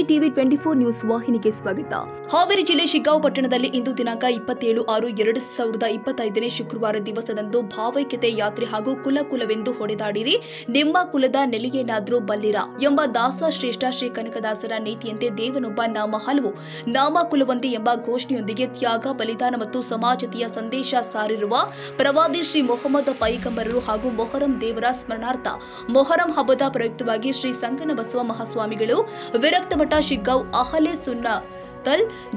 TV 24 news ವಾಹಿನಿಗೆ ಸ್ವಾಗತ. ಹಾವೇರಿ ಜಿಲ್ಲೆ ಶಿಗ್ಗಾಂವ ಪಟ್ಟಣದಲ್ಲಿ ಇಂದು ದಿನಾಂಕ 27/6/2025 ಶುಕ್ರವಾರ ದಿವಸದಂದು ಭಾವೈಕ್ಯತೆ ಯಾತ್ರೆ ಹಾಗೂ ಕುಲವೆಂದು ಹೊಡೆದಾಡಿರಿ ನಿಮ್ಮ ಕುಲದ ನೆಲೆಯೇನಾದ್ರೂ ಬಲ್ಲಿರ ಎಂಬ ದಾಸ ಶ್ರೇಷ್ಠ ಶ್ರೀ ಕನಕದಾಸರ ನೀತಿಯಂತೆ ದೇವನೊಬ್ಬ ನಾಮ ಹಲವು ನಾಮ ಕುಲವಂತೆ ಎಂಬ ಘೋಷಣೆಯೊಂದಿಗೆ ತ್ಯಾಗ ಬಲಿದಾನ ಮತ್ತು ಸಮಾಜತೆಯ ಸಂದೇಶ ಸಾರಿರುವ ಪ್ರವಾದಿ ಶ್ರೀ ಮೊಹಮ್ಮದ್ ಪೈಗಂಬರರು ಹಾಗೂ ಮೊಹರಂ ದೇವರ ಸ್ಮರಣಾರ್ಥ ಮೊಹರಂ ಹಬ್ಬದ ಪ್ರಯುಕ್ತವಾಗಿ ಶ್ರೀ ಸಂಗನ ಬಸವ ಮಹಾಸ್ವಾಮಿಗಳು ವಿರಕ್ತ ಮಠ ಶಿಗ್ಗಾಂವ್ ಅಹಲೆ ಸುನ್ನಾ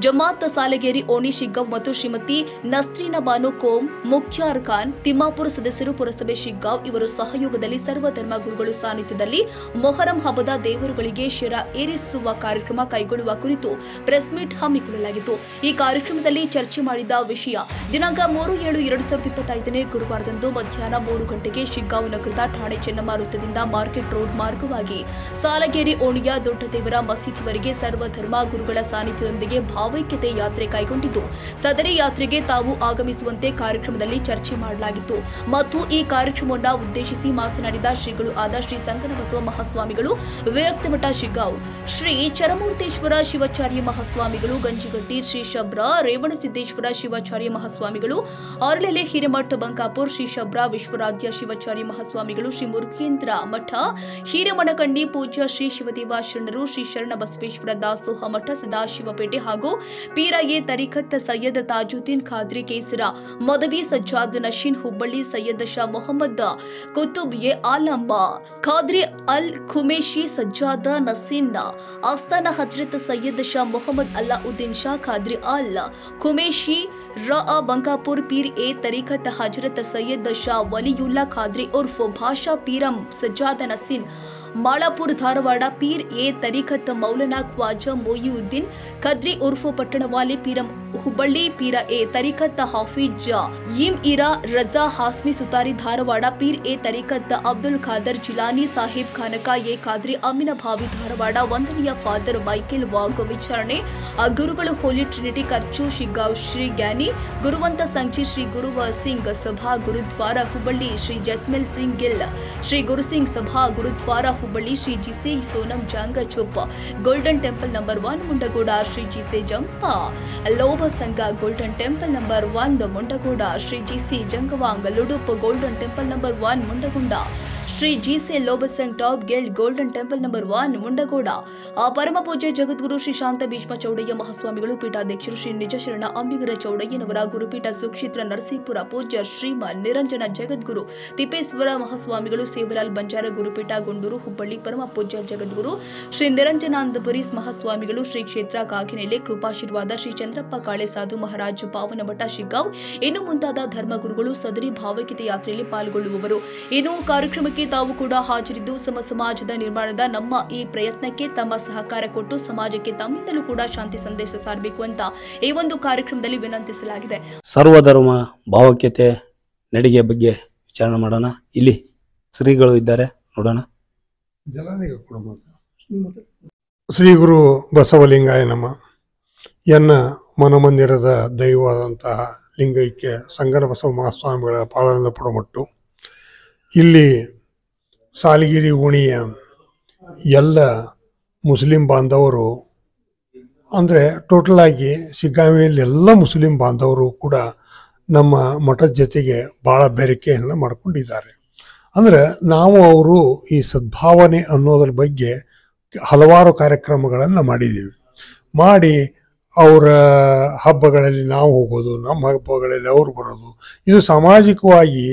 ಜಮಾತ್ ಸಾಲಗೇರಿ ಓಣಿ ಶಿಗ್ಗಾಂವ್ ಮತ್ತು ಶ್ರೀಮತಿ ನಸ್ರೀನಾ ಬಾನು ಕೋಮ್ ಮುಖ್ಯಾರ್ ಖಾನ್ ತಿಮ್ಮಾಪುರ ಸದಸ್ಯರು ಪುರಸಭೆ ಶಿಗ್ಗಾಂವ್ ಇವರು ಸಹಯೋಗದಲ್ಲಿ ಸರ್ವಧರ್ಮ ಗುರುಗಳು ಸಾನ್ನಿಧ್ಯದಲ್ಲಿ ಮೊಹರಂ ಹಬ್ಬದ ದೇವರುಗಳಿಗೆ ಶಿರ ಏರಿಸುವ ಕಾರ್ಯಕ್ರಮ ಕೈಗೊಳ್ಳುವ ಕುರಿತು ಪ್ರೆಸ್ ಮೀಟ್ ಹಮ್ಮಿಕೊಳ್ಳಲಾಗಿತ್ತು. ಈ ಕಾರ್ಯಕ್ರಮದಲ್ಲಿ ಚರ್ಚೆ ಮಾಡಿದ ವಿಷಯ ದಿನಾಂಕ 3/7/2025 ಗುರುವಾರದಂದು ಮಧ್ಯಾಹ್ನ 3 ಗಂಟೆಗೆ ಶಿಗ್ಗಾಂವ್ ನಗರದ ಠಾಣೆ ಚೆನ್ನಮ್ಮ ವೃತ್ತದಿಂದ ಮಾರ್ಕೆಟ್ ರೋಡ್ ಮಾರ್ಗವಾಗಿ ಸಾಲಗೇರಿ ಓಣಿಯ ದೊಡ್ಡ ದೇವರ ಮಸೀದಿವರೆಗೆ ಸರ್ವಧರ್ಮ ಗುರುಗಳ ಸಾನ್ನಿಧ್ಯದೊಂದಿಗೆ ಭಾವೈಕ್ಯತೆ ಯಾತ್ರೆ ಕೈಗೊಂಡಿದ್ದು ಸದರಿ ಯಾತ್ರೆಗೆ ತಾವು ಆಗಮಿಸುವಂತೆ ಕಾರ್ಯಕ್ರಮದಲ್ಲಿ ಚರ್ಚೆ ಮಾಡಲಾಗಿತ್ತು ಮತ್ತು ಈ ಕಾರ್ಯಕ್ರಮವನ್ನು ಉದ್ದೇಶಿಸಿ ಮಾತನಾಡಿದ ಶ್ರೀಗಳು ಆದ ಶ್ರೀ ಸಂಗನ ಬಸವ ಮಹಾಸ್ವಾಮಿಗಳು ವಿರಕ್ತ ಮಠ ಶಿಗ್ಗಾಂವ್, ಶ್ರೀ ಚರಮೂರ್ತೇಶ್ವರ ಶಿವಾಚಾರ್ಯ ಮಹಾಸ್ವಾಮಿಗಳು ಗಂಜಿಗಟ್ಟಿ, ಶ್ರೀ ಶಬ್ರ ರೇವಣಸಿದ್ದೇಶ್ವರ ಶಿವಾಚಾರ್ಯ ಮಹಾಸ್ವಾಮಿಗಳು ಆರ್ಲೆಲೆ ಹಿರೇಮಠ ಬಂಕಾಪುರ್, ಶ್ರೀ ಶಬ್ರ ವಿಶ್ವರಾಧ್ಯ ಶಿವಾಚಾರ್ಯ ಮಹಾಸ್ವಾಮಿಗಳು, ಶ್ರೀ ಮುರುಗೇಂದ್ರ ಮಠ ಹಿರೇಮಣಕಂಡಿ ಪೂಜ್ಯ ಶ್ರೀ ಶಿವದೇವ ಶರಣರು, ಶ್ರೀ ಶರಣ ಬಸವೇಶ್ವರ ದಾಸೋಹ ಮಠ ಸದಾಶಿವಪೇಟೆ ಹಾಗೂ ಪೀರ ಎ ತರೀಖತ್ ಸೈಯದ್ ತಾಜುದ್ದೀನ್ ಖಾದ್ರಿ ಕೇಸರ ಮದವಿ ಸಜ್ಜಾದ್ ನಶೀನ್ ಹುಬ್ಬಳ್ಳಿ ಸೈಯದ್ ಶಾ ಮೊಹಮ್ಮದ್ ಕುತುಬ್ ಎ ಆಲಂ ಖಾದ್ರಿ ಅಲ್ ಖುಮೇಶಿ ಸಜ್ಜಾದ ನಸೀನ್ ಆಸ್ಥಾನ ಹಜರತ್ ಸೈಯದ್ ಶಾ ಮೊಹಮ್ಮದ್ ಅಲ್ಲಾವುದ್ದೀನ್ ಶಾ ಖಾದ್ರಿ ಅಲ್ ಖುಮೇಶಿ ಬಂಕಾಪುರ್ ಪೀರ್ ಎ ತರೀಖತ್ ಹಜರತ್ ಸೈಯದ್ ಶಾ ವಲಿಯುಲ್ಲಾ ಖಾದ್ರಿ ಉರ್ಫ್ ಭಾಷಾ ಪೀರಂ ಸಜ್ಜಾದ ನಸೀನ್ ಮಾಳಾಪುರ್ ಧಾರವಾಡ ಪೀರ್ ಎ ತರೀಖತ್ ಮೌಲನಾ ಖ್ವಾಜಾ ಮೊಯಿಯುದ್ದೀನ್ ಖದ್ರಿ ಉರ್ಫ್ ಪಟ್ಟಣವಾಲಿ ಪೀರಂ ಹುಬ್ಬಳ್ಳಿ ಪೀರ ಎ ತರೀಖತ್ ಹಾಫಿಜ್ ಇರಾ ರಜಾ ಹಾಸ್ಮಿ ಸುತಾರಿ ಧಾರವಾಡ ಪೀರ್ ಎ ತರೀಖತ್ ಅಬ್ದುಲ್ ಖಾದರ್ ಜಿಲಾನಿ ಸಾಹಿಬ್ ಖಾನಕಾ ಎ ಖಾದ್ರಿ ಅಮಿನಭಾವಿ ಧಾರವಾಡ ವಂದನೀಯ ಫಾದರ್ ಮೈಕೆಲ್ ವಾಗ್ ವಿಚಾರಣೆ ಗುರುಗಳು ಹೋಲಿ ಟ್ರಿನಿಟಿ ಖರ್ಚು ಶಿಗ್ಗಾಂವ್ ಶ್ರೀ ಜ್ಞಾನಿ ಗುರುವಂತ ಸಂಚಿ ಶ್ರೀ ಗುರುವ ಸಿಂಗ್ ಸಭಾ Gurudwara Hubballi Shri ಜಸ್ಮೇಲ್ Singh Gill Shri Guru Singh Sabha Gurudwara Hubballi Shri Geshe Sonam Jangchup Golden Temple number 1 Mundgod Shri Geshe Jampa Lobsang Golden Temple number 1 Mundgod Shri Geshe Jangwang Ludup Golden Temple number 1 Mundgod Shri Geshe Lobsang Topgyal Golden Temple number 1 Mundgod ಪರಮ ಪೂಜ್ಯ ಜಗದ್ಗುರು ಶ್ರೀ ಶಾಂತ ಭೀಷ್ಮ ಚೌಡಯ್ಯ ಮಹಾಸ್ವಾಮಿಗಳು ಪೀಠಾಧ್ಯಕ್ಷರು ಶ್ರೀ ನಿಜಶರಣ ಅಂಬಿಗರ ಚೌಡಯ್ಯನವರ ಗುರುಪೀಠ ಸುಕ್ಷೇತ್ರ ನರಸೀಪುರ ಪೂಜ್ಯ ಶ್ರೀಮಾನ್ ನಿರಂಜನ ಜಗದ್ಗುರು ತಿಪ್ಪೇಶ್ವರ ಮಹಾಸ್ವಾಮಿಗಳು ಸೇವಲಾಲ್ ಬಂಜಾರ ಗುರುಪೀಠ ಗುಂಡೂರು ಹುಬ್ಬಳ್ಳಿ ಪರಮ ಪೂಜ್ಯ ಜಗದ್ಗುರು ಶ್ರೀ ನಿರಂಜನಾನಂದಪುರೀಸ್ ಮಹಾಸ್ವಾಮಿಗಳು ಶ್ರೀ ಕ್ಷೇತ್ರ ಕಾಕಿನೆಲೆ ಕೃಪಾಶೀರ್ವಾದ ಶ್ರೀ ಚಂದ್ರಪ್ಪ ಕಾಳೆ ಸಾಧು ಮಹಾರಾಜ್ ಪಾವನ ಮಠ ಶಿಗ್ಗಾಂವ್ ಇನ್ನು ಮುಂತಾದ ಧರ್ಮಗುರುಗಳು ಸದರಿ ಭಾವೈಕ್ಯತೆ ಯಾತ್ರೆಯಲ್ಲಿ ಪಾಲ್ಗೊಳ್ಳುವವರು. ಇನ್ನು ಕಾರ್ಯಕ್ರಮಕ್ಕೆ ತಾವು ಕೂಡ ಹಾಜರಿದ್ದು ಸಮಾಜದ ನಿರ್ಮಾಣದ ನಮ್ಮ ಈ ಪ್ರಯತ್ನಕ್ಕೆ ತಮ್ಮ ಸಹಕಾರ ಕೊಟ್ಟು ಸಮಾಜಕ್ಕೆ ತಮ್ಮಿಂದಲೂ ಕೂಡ ಶಾಂತಿ ಸಂದೇಶ ಸಾರಬೇಕು ಅಂತ ಈ ಒಂದು ಕಾರ್ಯಕ್ರಮದಲ್ಲಿ ವಿನಂತಿಸಲಾಗಿದೆ. ಸರ್ವಧರ್ಮ ಭಾವೈಕ್ಯತೆ ನಡಿಗೆ ಬಗ್ಗೆ ವಿಚಾರಣೆ ಮಾಡೋಣ. ಇಲ್ಲಿ ಶ್ರೀಗಳು ಇದ್ದಾರೆ, ನೋಡೋಣ. ಶ್ರೀ ಗುರು ಬಸವಲಿಂಗಾಯ ನಮ. ಎನ್ನ ಮನಮಂದಿರದ ದೈವವಾದಂತಹ ಲಿಂಗೈಕ್ಯ ಸಂಗನ ಬಸವ ಮಹಾಸ್ವಾಮಿಗಳ ಪಾದದಿಂದ ಪುಡಮಟ್ಟು ಇಲ್ಲಿ ಸಾಲಗಿರಿ ಓಣಿಯ ಎಲ್ಲ ಮುಸ್ಲಿಂ ಬಾಂಧವರು ಅಂದರೆ ಟೋಟಲ್ ಆಗಿ ಶಿಗ್ಗಾಂವಿಯಲ್ಲಿ ಎಲ್ಲ ಮುಸ್ಲಿಂ ಬಾಂಧವರು ಕೂಡ ನಮ್ಮ ಮಠದ ಜೊತೆಗೆ ಭಾಳ ಬೆರಕೆಯನ್ನು ಮಾಡಿಕೊಂಡಿದ್ದಾರೆ. ಅಂದರೆ ನಾವು ಅವರು ಈ ಸದ್ಭಾವನೆ ಅನ್ನೋದ್ರ ಬಗ್ಗೆ ಹಲವಾರು ಕಾರ್ಯಕ್ರಮಗಳನ್ನು ಮಾಡಿದ್ದೀವಿ. ಮಾಡಿ ಅವರ ಹಬ್ಬಗಳಲ್ಲಿ ನಾವು ಹೋಗೋದು, ನಮ್ಮ ಹಬ್ಬಗಳಲ್ಲಿ ಅವರು ಬರೋದು, ಇದು ಸಾಮಾಜಿಕವಾಗಿ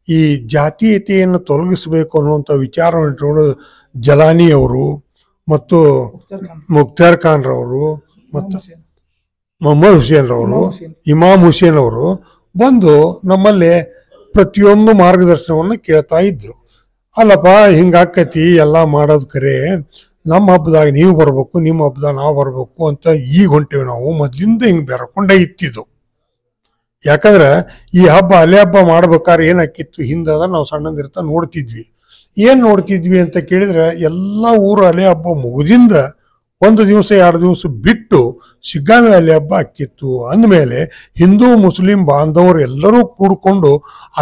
ಈ ಜಾತೀಯತೆಯನ್ನು ತೊಲಗಿಸಬೇಕು ಅನ್ನುವಂಥ ವಿಚಾರವನ್ನು ಇಟ್ಕೊಂಡು ಜಲಾನಿಯವರು ಮತ್ತು ಮುಖ್ತಾರ್ ಖಾನ್ ರವರು ಮತ್ತು ಮೊಹಮ್ಮದ್ ಹುಸೇನ್ ರವರು, ಇಮಾಮ್ ಹುಸೇನ್ ಅವರು ಬಂದು ನಮ್ಮಲ್ಲಿ ಪ್ರತಿಯೊಂದು ಮಾರ್ಗದರ್ಶನವನ್ನು ಕೇಳ್ತಾ ಇದ್ರು. ಅಲ್ಲಪ್ಪ ಹಿಂಗಾಕತಿ ಎಲ್ಲ ಮಾಡೋದು ಕರೆ, ನಮ್ಮ ಹಬ್ಬದಾಗ ನೀವು ಬರ್ಬೇಕು, ನಿಮ್ಮ ಹಬ್ಬದಾಗ ನಾವು ಬರ್ಬೇಕು ಅಂತ ಈಗ ಹೊಂಟೇವಿ. ನಾವು ಮೊದ್ಲಿಂದ ಹಿಂಗೆ ಬೆರ್ಕೊಂಡೇ ಇತ್ತಿದ್ದು. ಯಾಕಂದ್ರೆ ಈ ಹಬ್ಬ ಅಲೆ ಹಬ್ಬ ಮಾಡ್ಬೇಕಾದ್ರೆ ಏನಾಕಿತ್ತು, ಹಿಂದದ ನಾವು ಸಣ್ಣದಿರ್ತಾ ನೋಡ್ತಿದ್ವಿ. ಏನು ನೋಡ್ತಿದ್ವಿ ಅಂತ ಕೇಳಿದ್ರೆ ಎಲ್ಲ ಊರು ಅಲೆ ಹಬ್ಬ ಮುಗಿದಿಂದ 1 ದಿವಸ 2 ದಿವಸ ಬಿಟ್ಟು ಶಿಗ್ಗಾಂವಿ ಅಲೆ ಹಬ್ಬ ಆಕಿತ್ತು. ಅಂದಮೇಲೆ ಹಿಂದೂ ಮುಸ್ಲಿಂ ಬಾಂಧವರು ಎಲ್ಲರೂ ಕೂಡಿಕೊಂಡು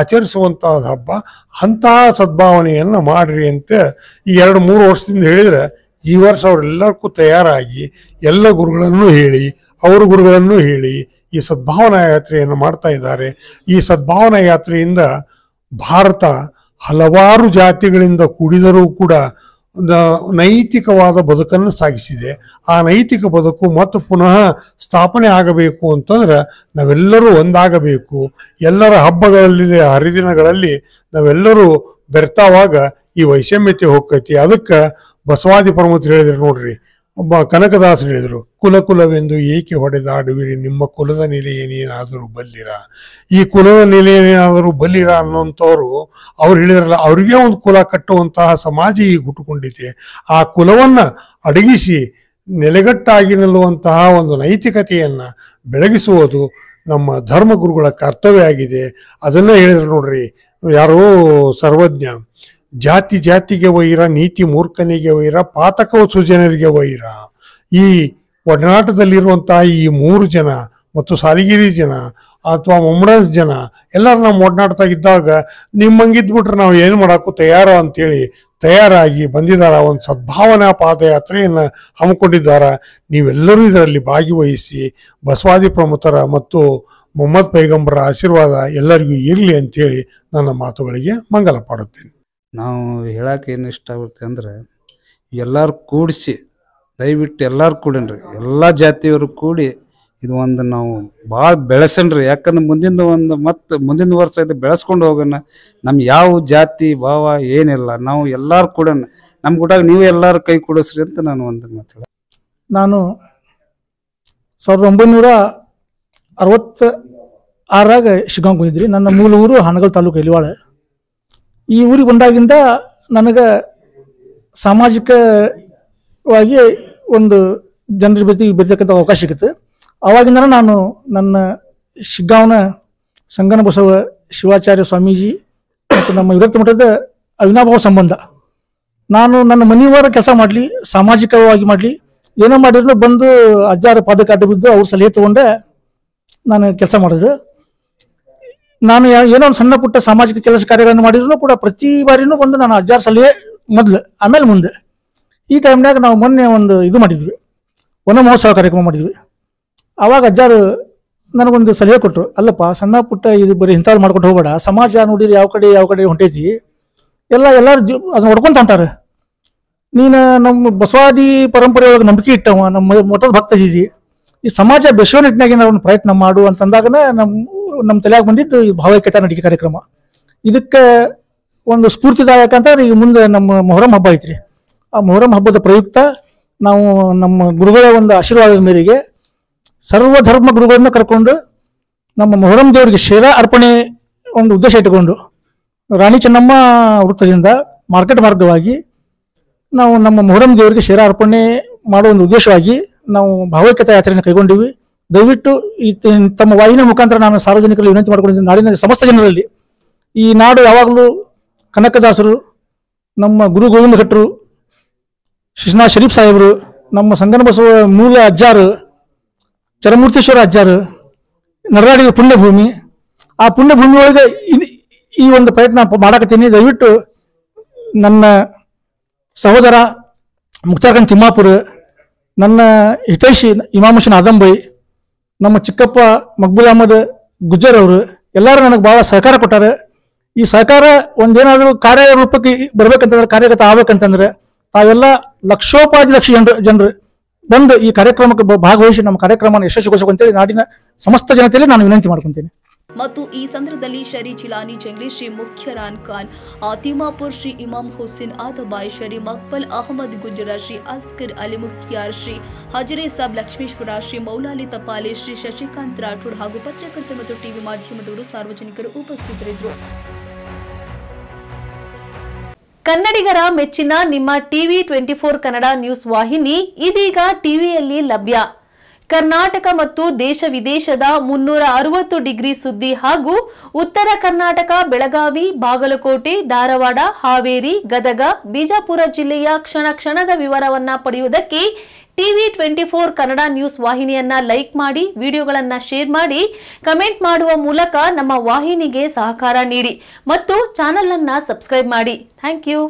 ಆಚರಿಸುವಂತಹ ಹಬ್ಬ. ಅಂತಹ ಸದ್ಭಾವನೆಯನ್ನು ಮಾಡ್ರಿ ಅಂತ ಈ 2-3 ವರ್ಷದಿಂದ ಹೇಳಿದ್ರೆ ಈ ವರ್ಷ ಅವರೆಲ್ಲರಿಗೂ ತಯಾರಾಗಿ ಎಲ್ಲ ಗುರುಗಳನ್ನು ಹೇಳಿ ಅವರ ಗುರುಗಳನ್ನು ಹೇಳಿ ಈ ಸದ್ಭಾವನಾ ಯಾತ್ರೆಯನ್ನು ಮಾಡ್ತಾ ಇದ್ದಾರೆ. ಈ ಸದ್ಭಾವನಾ ಯಾತ್ರೆಯಿಂದ ಭಾರತ ಹಲವಾರು ಜಾತಿಗಳಿಂದ ಕೂಡಿದರೂ ಕೂಡ ನೈತಿಕವಾದ ಬದುಕನ್ನು ಸಾಗಿಸಿದೆ. ಆ ನೈತಿಕ ಬದುಕು ಮತ್ತು ಪುನಃ ಸ್ಥಾಪನೆ ಆಗಬೇಕು ಅಂತಂದ್ರೆ ನಾವೆಲ್ಲರೂ ಒಂದಾಗಬೇಕು. ಎಲ್ಲರ ಹಬ್ಬಗಳಲ್ಲಿ ಹರಿದಿನಗಳಲ್ಲಿ ನಾವೆಲ್ಲರೂ ಬೆರ್ತಾವಾಗ ಈ ವೈಷಮ್ಯತೆ ಹೋಗ್ತೈತಿ. ಅದಕ್ಕೆ ಬಸವಾದಿ ಪರಮತರು ಹೇಳಿದ್ರು ನೋಡ್ರಿ, ಒಬ್ಬ ಕನಕದಾಸರು ಹೇಳಿದರು, ಕುಲ ಕುಲವೆಂದು ಏಕೆ ಹೊಡೆದಾಡುವಿರಿ, ನಿಮ್ಮ ಕುಲದ ನೆಲೆಯೇನೇನಾದರೂ ಬಲ್ಲಿರ. ಈ ಕುಲದ ನೆಲೆಯೇನಾದರೂ ಬಲ್ಲಿರ ಅನ್ನೋಂಥವ್ರು ಅವ್ರು ಹೇಳಿದ್ರಲ್ಲ, ಅವ್ರಿಗೆ ಒಂದು ಕುಲ ಕಟ್ಟುವಂತಹ ಸಮಾಜ ಈಗ ಹುಟ್ಟುಕೊಂಡಿದೆ. ಆ ಕುಲವನ್ನ ಅಡಗಿಸಿ ನೆಲೆಗಟ್ಟಾಗಿ ನಿಲ್ಲುವಂತಹ ಒಂದು ನೈತಿಕತೆಯನ್ನ ಬೆಳಗಿಸುವುದು ನಮ್ಮ ಧರ್ಮಗುರುಗಳ ಕರ್ತವ್ಯ ಆಗಿದೆ. ಅದನ್ನ ಹೇಳಿದ್ರು ನೋಡ್ರಿ ಯಾರೋ ಸರ್ವಜ್ಞ, ಜಾತಿ ಜಾತಿಗೆ ವೈರ, ನೀತಿ ಮೂರ್ಖನಿಗೆ ವೈರ, ಪಾತಕವು ಸುಜನರಿಗೆ ವೈರ. ಈ ಒಡನಾಟದಲ್ಲಿರುವಂತಹ ಈ 3 ಜನ ಮತ್ತು ಸಾಲಿಗಿರಿ ಜನ ಅಥವಾ ಮುಮ್ಮಡ ಜನ ಎಲ್ಲರೂ ನಮ್ಮ ಒಡನಾಟದಾಗಿದ್ದಾಗ ನಿಮ್ಮಂಗಿದ್ಬಿಟ್ರೆ ನಾವು ಏನು ಮಾಡಕ್ಕೂ ಅಂತೇಳಿ ತಯಾರಾಗಿ ಬಂದಿದ್ದಾರ. ಒಂದು ಸದ್ಭಾವನಾ ಪಾದಯಾತ್ರೆಯನ್ನು ಹಮ್ಮಿಕೊಂಡಿದ್ದಾರ. ನೀವೆಲ್ಲರೂ ಇದರಲ್ಲಿ ಭಾಗವಹಿಸಿ ಬಸವಾದಿ ಪ್ರಮುಖರ ಮತ್ತು ಮೊಹಮ್ಮದ್ ಪೈಗಂಬರ ಆಶೀರ್ವಾದ ಎಲ್ಲರಿಗೂ ಇರಲಿ ಅಂತೇಳಿ ನನ್ನ ಮಾತುಗಳಿಗೆ ಮಂಗಲ ಪಾಡುತ್ತೇನೆ. ನಾವು ಹೇಳಕ್ಕೆ ಏನು ಇಷ್ಟ ಆಗುತ್ತೆ ಅಂದರೆ, ಎಲ್ಲರೂ ಕೂಡಿಸಿ ದಯವಿಟ್ಟು ಎಲ್ಲರೂ ಕೂಡನ್ರಿ, ಎಲ್ಲ ಜಾತಿಯವರು ಕೂಡಿ ಇದು ಒಂದು ನಾವು ಭಾಳ ಬೆಳೆಸನ್ರಿ. ಯಾಕಂದ್ರೆ ಮುಂದಿನ ವರ್ಷ ಇದು ಬೆಳೆಸ್ಕೊಂಡು ಹೋಗೋಣ. ನಮ್ಗೆ ಯಾವ ಜಾತಿ ಭಾವ ಏನಿಲ್ಲ, ನಾವು ಎಲ್ಲರೂ ಕೂಡ ನಮ್ಮ ಕೂಟಾಗ ನೀವು ಎಲ್ಲರೂ ಕೈ ಕೊಡಿಸ್ರಿ ಅಂತ ನಾನು ಒಂದು ಮಾತು. ನಾನು 1966ರಾಗ ಶಿಗ್ಗಾಂವ್ ಹೋಗಿದ್ರಿ. ನನ್ನ ಮೂಲ ಊರು ಹಾನಗಲ್ ತಾಲೂಕು ಎಲಿವಾಳ. ಈ ಊರಿಗೆ ಬಂದಾಗಿಂದ ನನಗೆ ಸಾಮಾಜಿಕವಾಗಿ ಒಂದು ಜನರ ಬೆರ್ತಕ್ಕಂಥ ಅವಕಾಶ ಸಿಗುತ್ತೆ. ಆವಾಗಿಂದ ನಾನು ನನ್ನ ಶಿಗ್ಗಾಂವ್ನ ಸಂಗನ ಬಸವ ಶಿವಾಚಾರ್ಯ ಸ್ವಾಮೀಜಿ ಮತ್ತು ನಮ್ಮ ವಿರಕ್ತ ಮಠದ ಅವಿನಾಭಾವ ಸಂಬಂಧ. ನಾನು ನನ್ನ ಮನೆಯವರ ಕೆಲಸ ಮಾಡಲಿ, ಸಾಮಾಜಿಕವಾಗಿ ಮಾಡಲಿ, ಏನೋ ಮಾಡಿದ್ರು ಬಂದು ಅಜ್ಜಾರ ಪಾದಕ್ಕೆ ಅಡ್ಡ ಬಿದ್ದು ಅವ್ರ ಸಲಹೆ ತಗೊಂಡೆ ನಾನು ಕೆಲಸ ಮಾಡಿದೆ. ನಾನು ಏನೋ ಒಂದು ಸಣ್ಣ ಪುಟ್ಟ ಸಾಮಾಜಿಕ ಕೆಲಸ ಕಾರ್ಯಗಳನ್ನು ಮಾಡಿದ್ರು ಕೂಡ ಪ್ರತಿ ಬಾರಿನೂ ಬಂದು ನಾನು ಅಜ್ಜಾರ ಸಲಹೆ ಮೊದಲು, ಆಮೇಲೆ ಮುಂದೆ. ಈ ಟೈಮ್ನಾಗ ನಾವು ಮೊನ್ನೆ ಒಂದು ಇದು ಮಾಡಿದ್ವಿ, ವನ ಮಹೋತ್ಸವ ಕಾರ್ಯಕ್ರಮ ಮಾಡಿದ್ವಿ. ಆವಾಗ ಅಜ್ಜಾರು ನನಗೊಂದು ಸಲಹೆ ಕೊಟ್ಟರು, ಅಲ್ಲಪ್ಪ ಸಣ್ಣ ಪುಟ್ಟ ಇದು ಬರೀ ಇಂಥವ್ರು ಮಾಡ್ಕೊಂಡು ಹೋಗಬೇಡ, ಸಮಾಜ ನೋಡಿರಿ ಯಾವ ಕಡೆ ಹೊಂಟೈತಿ, ಎಲ್ಲರೂ ಅದನ್ನ ಹೊಡ್ಕೊಂತ ಹೊಂಟಾರೆ. ನೀನು ನಮ್ಮ ಬಸವಾದಿ ಪರಂಪರೆಯೊಳಗೆ ನಂಬಿಕೆ ಇಟ್ಟವ, ನಮ್ಮ ಮಠದ ಭಕ್ತ ಇದ್ದೀವಿ, ಈ ಸಮಾಜ ಬೆಳೆಸೋ ನಿಟ್ಟಿನಾಗ ಏನಾರ ಒಂದು ಪ್ರಯತ್ನ ಮಾಡು ಅಂತಂದಾಗನ ನಮ್ಮ ತಲೆಯಾಗ ಬಂದಿದ್ದು ಈ ಭಾವೈಕ್ಯತಾ ನಡಿಗೆ ಕಾರ್ಯಕ್ರಮ. ಇದಕ್ಕೆ ಒಂದು ಸ್ಫೂರ್ತಿದಾಯಕ ಅಂತ ಈಗ ಮುಂದೆ ನಮ್ಮ ಮೊಹರಂ ಹಬ್ಬ ಐತ್ರಿ. ಆ ಮೊಹರಂ ಹಬ್ಬದ ಪ್ರಯುಕ್ತ ನಾವು ನಮ್ಮ ಗುರುಗಳ ಒಂದು ಆಶೀರ್ವಾದದ ಮೇರೆಗೆ ಸರ್ವಧರ್ಮ ಗುರುಗಳನ್ನ ಕರ್ಕೊಂಡು ನಮ್ಮ ಮೊಹರಂ ದೇವರಿಗೆ ಶೇರಾ ಅರ್ಪಣೆ ಒಂದು ಉದ್ದೇಶ ಇಟ್ಟುಕೊಂಡು ರಾಣಿ ಚೆನ್ನಮ್ಮ ವೃತ್ತದಿಂದ ಮಾರ್ಕೆಟ್ ಮಾರ್ಗವಾಗಿ ನಾವು ನಮ್ಮ ಮೊಹರಂ ದೇವರಿಗೆ ಶೇರಾ ಅರ್ಪಣೆ ಮಾಡುವ ಒಂದು ಉದ್ದೇಶವಾಗಿ ನಾವು ಭಾವೈಕ್ಯತಾ ಯಾತ್ರೆಯನ್ನು ಕೈಗೊಂಡಿವಿ. ದಯವಿಟ್ಟು ತಮ್ಮ ವಾಹಿನಿ ಮುಖಾಂತರ ನಾನು ಸಾರ್ವಜನಿಕರಲ್ಲಿ ವಿನಂತಿ ಮಾಡಿಕೊಂಡಿದ್ದೀನಿ, ನಾಡಿನ ಸಮಸ್ತ ಜನರಲ್ಲಿ ಈ ನಾಡು ಯಾವಾಗಲೂ ಕನಕದಾಸರು, ನಮ್ಮ ಗುರು ಗೋವಿಂದ ಭಟ್ರು, ಶಿಶುನಾಥ್ ಶರೀಫ್ ಸಾಹೇಬರು, ನಮ್ಮ ಸಂಗನ ಬಸವ ಮೂಲ ಅಜ್ಜಾರು, ಚರಮೂರ್ತೇಶ್ವರ ಅಜ್ಜಾರು ನಡೆದಾಡಿದ ಪುಣ್ಯಭೂಮಿ. ಆ ಪುಣ್ಯಭೂಮಿ ಒಳಗೆ ಈ ಒಂದು ಪ್ರಯತ್ನ ಮಾಡಕತ್ತೀನಿ. ದಯವಿಟ್ಟು ನನ್ನ ಸಹೋದರ ಮುಕ್ತಾರ್ಖಾನ್ ತಿಮ್ಮಾಪುರ, ನನ್ನ ಹಿತೈಷಿ ಇಮಾಮ್ ಹುಸೇನ್ ಆದಂಬೈ, ನಮ್ಮ ಚಿಕ್ಕಪ್ಪ ಮಕ್ಬೂಲ್ ಅಹಮದ್ ಗುಜ್ಜರ್ ಅವರು ಎಲ್ಲರೂ ನನಗೆ ಭಾಳ ಸಹಕಾರ ಕೊಟ್ಟಾರೆ. ಈ ಸಹಕಾರ ಒಂದೇನಾದರೂ ಕಾರ್ಯರೂಪಕ್ಕೆ ಬರ್ಬೇಕಂತಂದ್ರೆ, ಕಾರ್ಯಗತ ಆಗ್ಬೇಕಂತಂದ್ರೆ ತಾವೆಲ್ಲ ಲಕ್ಷೋಪಾದಿ ಲಕ್ಷ ಜನರು ಬಂದು ಈ ಕಾರ್ಯಕ್ರಮಕ್ಕೆ ಭಾಗವಹಿಸಿ ನಮ್ಮ ಕಾರ್ಯಕ್ರಮವನ್ನು ಯಶಸ್ವಿಗೊಳಿಸಬೇಕು ಅಂತೇಳಿ ನಾಡಿನ ಸಮಸ್ತ ಜನತೆಯಲ್ಲಿ ನಾನು ವಿನಂತಿ ಮಾಡ್ಕೊತೀನಿ. ಮತ್ತು ಈ ಸಂದರ್ಭದಲ್ಲಿ ಶರೀ ಜಿಲಾನಿ ಜಂಗ್ಲಿ, ಶ್ರೀ ಮುಖ್ಯರಾನ್ ಖಾನ್ ತಿಮ್ಮಾಪುರ್, ಶ್ರೀ ಇಮಾಮ್ ಹುಸೇನ್ ಆದಬಾಯ್, ಶ್ರೀ ಮಕ್ಬಲ್ ಅಹಮದ್ ಗುಜ್ಜರ, ಶ್ರೀ ಅಸ್ಕರ್ ಅಲಿ ಮುಖ್ತಿಯಾರ್, ಶ್ರೀ ಹಜರೆ ಸಾಬ್ ಲಕ್ಷ್ಮೇಶ್ವರ, ಶ್ರೀ ಮೌಲಾಲಿ ತಪಾಲೆ, ಶ್ರೀ ಶಶಿಕಾಂತ್ ರಾಠೋಡ್ ಹಾಗೂ ಪತ್ರಕರ್ತರು ಮತ್ತು ಟಿವಿ ಮಾಧ್ಯಮದವರು ಸಾರ್ವಜನಿಕರು ಉಪಸ್ಥಿತರಿದ್ದರು. ಕನ್ನಡಿಗರ ಮೆಚ್ಚಿನ ನಿಮ್ಮ ಟಿವಿ 24 ಕನ್ನಡ ನ್ಯೂಸ್ ವಾಹಿನಿ ಇದೀಗ ಟಿವಿಯಲ್ಲಿ ಲಭ್ಯ. ಕರ್ನಾಟಕ ಮತ್ತು ದೇಶ ವಿದೇಶದ 360 ಡಿಗ್ರಿ ಸುದ್ದಿ ಹಾಗೂ ಉತ್ತರ ಕರ್ನಾಟಕ, ಬೆಳಗಾವಿ, ಬಾಗಲಕೋಟೆ, ಧಾರವಾಡ, ಹಾವೇರಿ, ಗದಗ, ಬಿಜಾಪುರ ಜಿಲ್ಲೆಯ ಕ್ಷಣ ಕ್ಷಣದ ವಿವರವನ್ನ ಪಡೆಯುವುದಕ್ಕೆ ಟಿವಿ 24 ಕನ್ನಡ ನ್ಯೂಸ್ ವಾಹಿನಿಯನ್ನ ಲೈಕ್ ಮಾಡಿ, ವಿಡಿಯೋಗಳನ್ನ ಶೇರ್ ಮಾಡಿ, ಕಮೆಂಟ್ ಮಾಡುವ ಮೂಲಕ ನಮ್ಮ ವಾಹಿನಿಗೆ ಸಹಕಾರ ನೀಡಿ ಮತ್ತು ಚಾನೆಲ್ ಅನ್ನ ಸಬ್ಸ್ಕ್ರೈಬ್ ಮಾಡಿ. Thank you.